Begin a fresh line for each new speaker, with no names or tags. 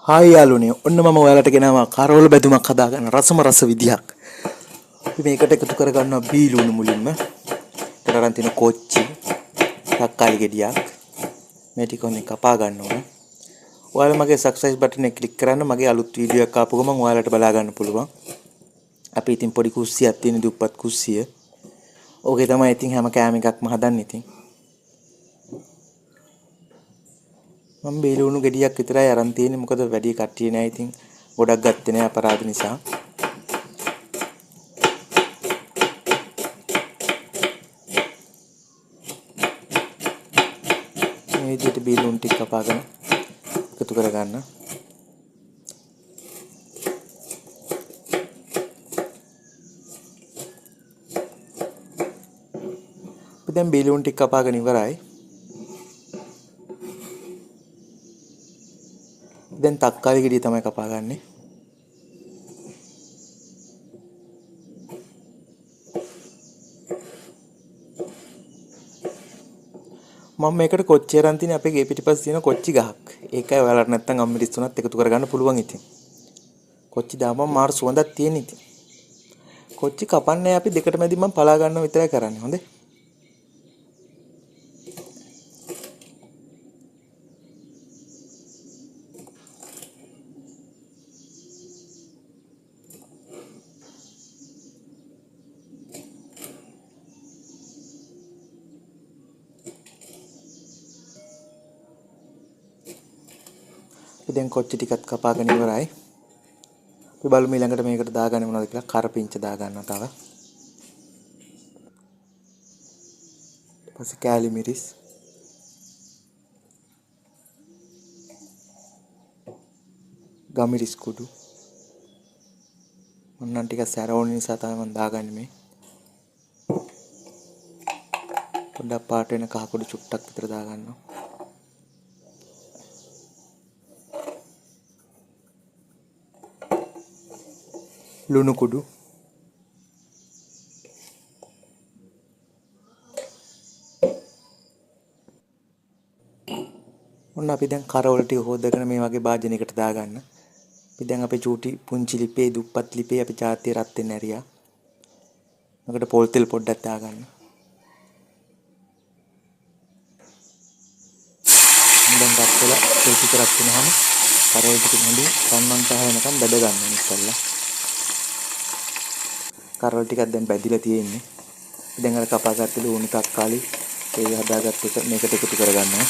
Hi යාළුවනේ ඔන්න මම ඔයාලට ගෙනාවා කරවල බැදුමක් හදාගන්න රසම රස විදියක්. අපි මේකට එකතු කරගන්නවා බීලුණු මුලින්ම. ඊට අරන් තියෙන කොච්චි, තක්කාලි ගෙඩියක්. මේ ටික ඔන්න කපා ගන්න ඕන. ඔයාලා මගේ සබ්ස්ක්‍රයිබ් බටන් එක ක්ලික් කරන්න මගේ අලුත් වීඩියෝ එකක් ආපු ගමන් ඔයාලට බලා ගන්න පුළුවන්. අපි ඉතින් පොඩි කුස්සියක් තියෙන දුප්පත් කුස්සිය. ඕකේ තමයි ඉතින් හැම කෑම එකක්ම හදන්නේ ඉතින්. මම බීලුණු ගෙඩියක් විතරයි අරන් තියෙන්නේ මොකද වැඩි කට්ටිය නෑ ඉතින් ගොඩක් ගත්තේ නෑ අපරාධ නිසා. මේ විදිහට බීලුණු ටික කපාගෙන එකතු කරගන්න. අපි දැන් බීලුණු ටික කපාගෙන ඉවරයි. දැන් තක්කාලි ගෙඩිය තමයි කපාගන්නේ. මම මේකට කොච්චි අරන් තියන්නේ අපේ ගේ පිටිපස්සේ තියෙන කොච්චි ගහක්. ඒකයි ඔයාලට නැත්තම් අම්මිරිස් තුනත් එකතු කරගන්න පුළුවන් ඉතින්. කොච්චි දාපම මාර සුවඳක් තියෙන ඉතින්. කොච්චි කපන්නේ අපි දෙකට මැදි මම පලා ගන්නව විතරයි කරන්නේ. හොඳේ. දැන් කොච්චි ටිකත් කපාගෙන ඉවරයි. අපි බලමු ඊළඟට මේකට දාගන්නේ මොනවද කියලා. කරපිංච දාගන්නවා තව. ඊට පස්සේ කෑලි මිරිස්. ගමිරිස් කුඩු. මොන්නම් ටික සැරවුන නිසා තමයි මම දාගන්නේ මේ. පොඩ්ඩක් පාට වෙන කහ කුඩු චුට්ටක් විතර දාගන්නවා. ලුණු කුඩු ඔන්න අපි දැන් කරවල ටික හොදගෙන මේ වගේ භාජනයකට දාගන්න. අපි දැන් අපේ චූටි පුංචි ලිපේ දුප්පත් ලිපේ අපි චාතිය රත් වෙන්න ඇරියා. මකට පොල් තෙල් පොඩ්ඩක් දාගන්න. දැන් රත් වෙලා තෙල් ටික රත් වෙනහම කරවල ටික හොඳින් රන්වන් පහවෙනකම් බැද ගන්න ඕනේ ඉස්සෙල්ලා. කරවල ටිකක් දැන් බැදිලා තියෙන්නේ. දැන් අර කපාගත්ත ලුණු තක්කාලි ඒ හදාගත්ත එක මේකට එකතු කරගන්නවා.